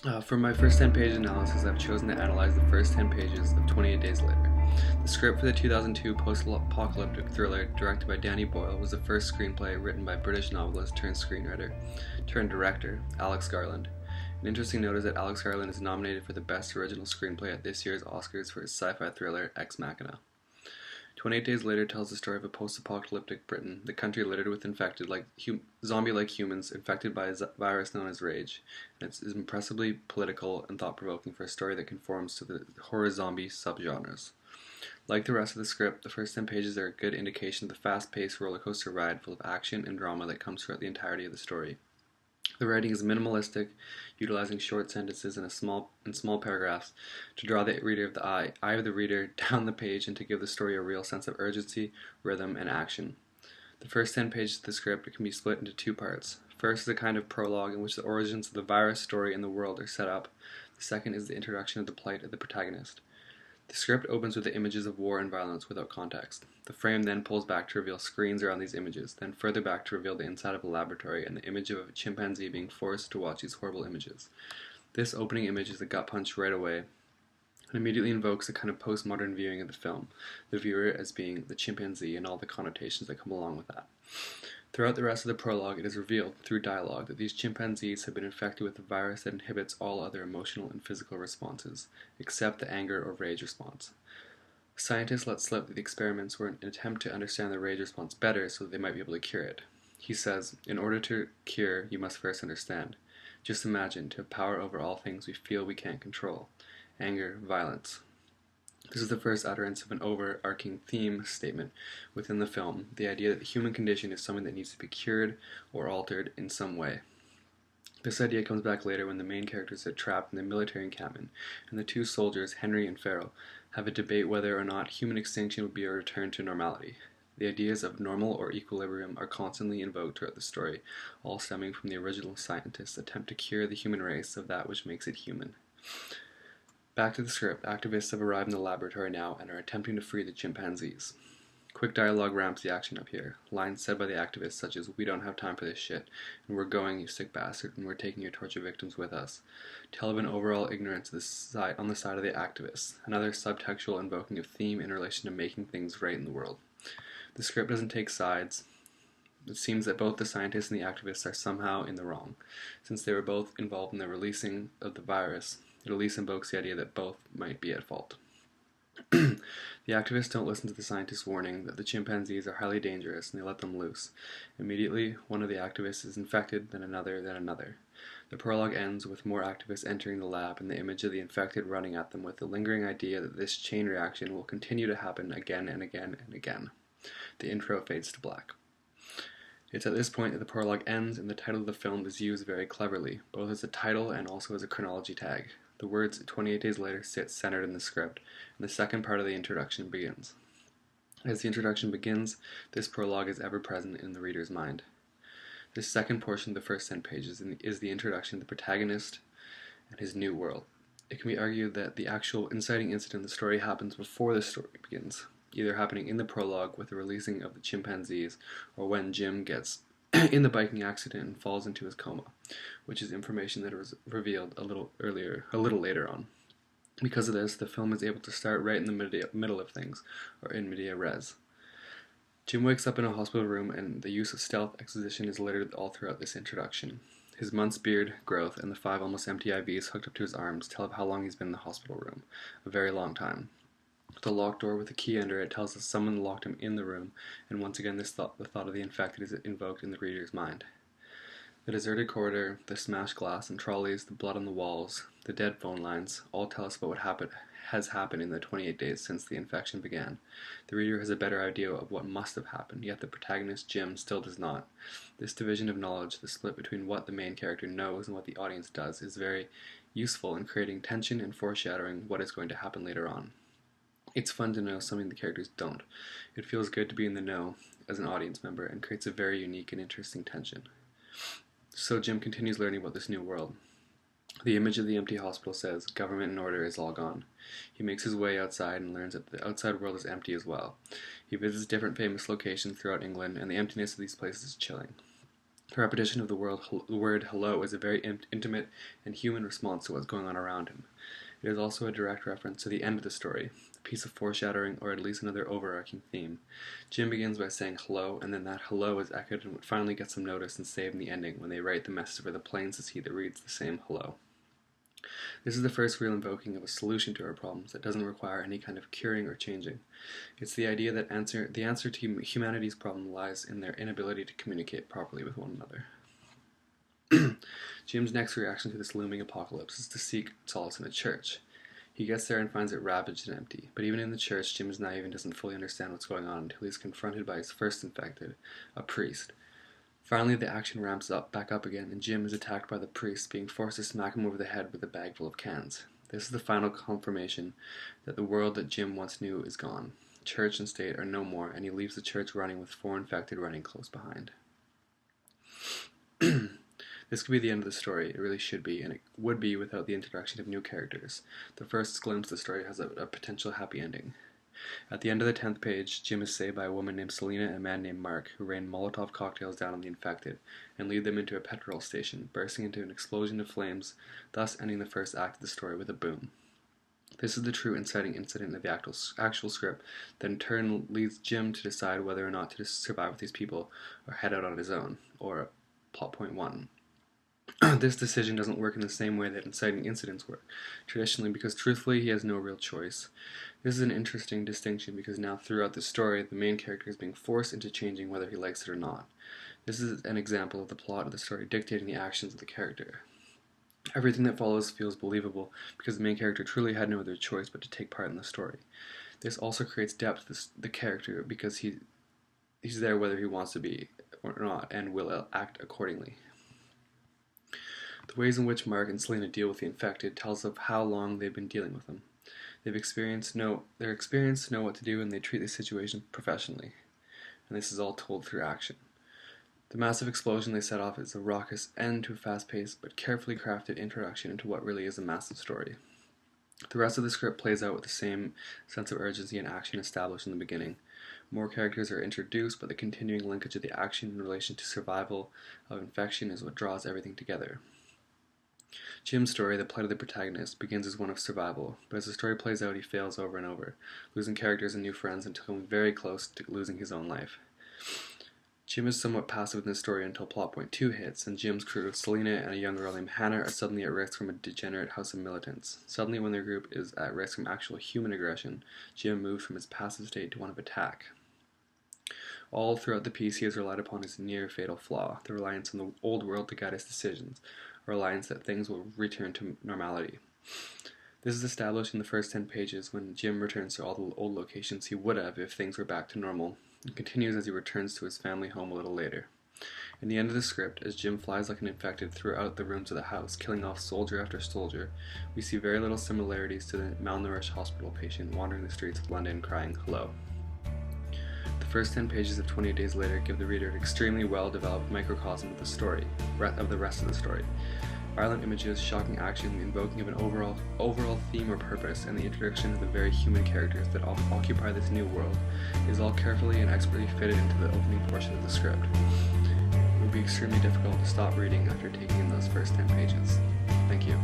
For my first 10 page analysis, I've chosen to analyze the first 10 pages of 28 Days Later. The script for the 2002 post apocalyptic thriller directed by Danny Boyle was the first screenplay written by British novelist turned screenwriter turned director Alex Garland. An interesting note is that Alex Garland is nominated for the Best Original Screenplay at this year's Oscars for his sci fi thriller Ex Machina. 28 Days Later tells the story of a post-apocalyptic Britain, the country littered with infected, zombie-like humans infected by a virus known as Rage, and it's impressively political and thought-provoking for a story that conforms to the horror zombie subgenres. Like the rest of the script, the first 10 pages are a good indication of the fast-paced roller coaster ride full of action and drama that comes throughout the entirety of the story. The writing is minimalistic, utilizing short sentences and small paragraphs to draw the reader of the eye of the reader down the page and to give the story a real sense of urgency, rhythm, and action. The first 10 pages of the script can be split into two parts. First is a kind of prologue in which the origins of the virus story and the world are set up. The second is the introduction of the plight of the protagonist. The script opens with the images of war and violence without context. The frame then pulls back to reveal screens around these images, then further back to reveal the inside of a laboratory and the image of a chimpanzee being forced to watch these horrible images. This opening image is a gut punch right away and immediately invokes a kind of postmodern viewing of the film, the viewer as being the chimpanzee and all the connotations that come along with that. Throughout the rest of the prologue, it is revealed, through dialogue, that these chimpanzees have been infected with a virus that inhibits all other emotional and physical responses, except the anger or rage response. Scientists let slip that the experiments were an attempt to understand the rage response better so that they might be able to cure it. He says, "In order to cure, you must first understand. Just imagine, to have power over all things we feel we can't control. Anger, violence." This is the first utterance of an overarching theme statement within the film, the idea that the human condition is something that needs to be cured or altered in some way. This idea comes back later when the main characters are trapped in the military encampment, and the two soldiers, Henry and Farrell, have a debate whether or not human extinction would be a return to normality. The ideas of normal or equilibrium are constantly invoked throughout the story, all stemming from the original scientists' attempt to cure the human race of that which makes it human. Back to the script, activists have arrived in the laboratory now and are attempting to free the chimpanzees. Quick dialogue ramps the action up here. Lines said by the activists such as, "We don't have time for this shit," and "We're going, you sick bastard, and we're taking your torture victims with us," tell of an overall ignorance on the side of the activists, another subtextual invoking of theme in relation to making things right in the world. The script doesn't take sides. It seems that both the scientists and the activists are somehow in the wrong. Since they were both involved in the releasing of the virus, it at least invokes the idea that both might be at fault. The activists don't listen to the scientists' warning that the chimpanzees are highly dangerous, and they let them loose. Immediately, one of the activists is infected, then another, then another. The prologue ends with more activists entering the lab and the image of the infected running at them with the lingering idea that this chain reaction will continue to happen again and again and again. The intro fades to black. It's at this point that the prologue ends and the title of the film is used very cleverly, both as a title and also as a chronology tag. The words 28 Days Later sit centered in the script, and the second part of the introduction begins. As the introduction begins, this prologue is ever present in the reader's mind. This second portion of the first 10 pages is the introduction to the protagonist and his new world. It can be argued that the actual inciting incident of the story happens before the story begins, either happening in the prologue with the releasing of the chimpanzees, or when Jim gets in the biking accident and falls into his coma, which is information that was revealed a little later on. Because of this, the film is able to start right in the middle of things, or in media res. Jim wakes up in a hospital room, and the use of stealth exposition is littered all throughout this introduction. His month's beard growth and the 5 almost empty IVs hooked up to his arms tell of how long he's been in the hospital room, a very long time. The locked door with a key under it tells us someone locked him in the room, and once again the thought of the infected is invoked in the reader's mind. The deserted corridor, the smashed glass and trolleys, the blood on the walls, the dead phone lines, all tell us about what has happened in the 28 days since the infection began. The reader has a better idea of what must have happened, yet the protagonist, Jim, still does not. This division of knowledge, the split between what the main character knows and what the audience does, is very useful in creating tension and foreshadowing what is going to happen later on. It's fun to know something the characters don't. It feels good to be in the know as an audience member and creates a very unique and interesting tension. So Jim continues learning about this new world. The image of the empty hospital says, "Government and order is all gone." He makes his way outside and learns that the outside world is empty as well. He visits different famous locations throughout England, and the emptiness of these places is chilling. The repetition of the word hello is a very intimate and human response to what's going on around him. It is also a direct reference to the end of the story, a piece of foreshadowing or at least another overarching theme. Jim begins by saying hello, and then that hello is echoed and finally gets some notice and saved in the ending when they write the message over the planes to see that reads the same hello. This is the first real invoking of a solution to our problems that doesn't require any kind of curing or changing. It's the idea that the answer to humanity's problem lies in their inability to communicate properly with one another. Jim's next reaction to this looming apocalypse is to seek solace in a church. He gets there and finds it ravaged and empty, but even in the church, Jim is naive and doesn't fully understand what's going on until he's confronted by his first infected, a priest. Finally, the action ramps back up again, and Jim is attacked by the priest, being forced to smack him over the head with a bag full of cans. This is the final confirmation that the world that Jim once knew is gone. Church and state are no more, and he leaves the church running with 4 infected running close behind. This could be the end of the story. It really should be, and it would be without the introduction of new characters. The first glimpse of the story has a potential happy ending. At the end of the 10th page, Jim is saved by a woman named Selena and a man named Mark, who rain Molotov cocktails down on the infected and lead them into a petrol station, bursting into an explosion of flames, thus ending the first act of the story with a boom. This is the true inciting incident of the actual script that in turn leads Jim to decide whether or not to survive with these people or head out on his own, or plot point 1. This decision doesn't work in the same way that inciting incidents work, traditionally, because truthfully he has no real choice. This is an interesting distinction because now throughout the story, the main character is being forced into changing whether he likes it or not. This is an example of the plot of the story dictating the actions of the character. Everything that follows feels believable because the main character truly had no other choice but to take part in the story. This also creates depth to the character because he's there whether he wants to be or not and will act accordingly. The ways in which Mark and Selena deal with the infected tells of how long they've been dealing with them. They're experienced, know what to do, and they treat the situation professionally. And this is all told through action. The massive explosion they set off is a raucous end to a fast-paced but carefully crafted introduction into what really is a massive story. The rest of the script plays out with the same sense of urgency and action established in the beginning. More characters are introduced, but the continuing linkage of the action in relation to survival of infection is what draws everything together. Jim's story, the plight of the protagonist, begins as one of survival, but as the story plays out he fails over and over, losing characters and new friends until coming very close to losing his own life. Jim is somewhat passive in this story until plot point 2 hits, and Jim's crew, Selena and a young girl named Hannah, are suddenly at risk from a degenerate house of militants. Suddenly, when their group is at risk from actual human aggression, Jim moves from his passive state to one of attack. All throughout the piece he has relied upon his near-fatal flaw, the reliance on the old world to guide his decisions, a reliance that things will return to normality. This is established in the first 10 pages when Jim returns to all the old locations he would have if things were back to normal, and continues as he returns to his family home a little later. In the end of the script, as Jim flies like an infected throughout the rooms of the house, killing off soldier after soldier, we see very little similarities to the malnourished hospital patient wandering the streets of London crying hello. The first 10 pages of 28 Days Later give the reader an extremely well-developed microcosm of the story, of the rest of the story. Violent images, shocking action, the invoking of an overall theme or purpose, and the introduction of the very human characters that occupy this new world is all carefully and expertly fitted into the opening portion of the script. It would be extremely difficult to stop reading after taking in those first 10 pages. Thank you.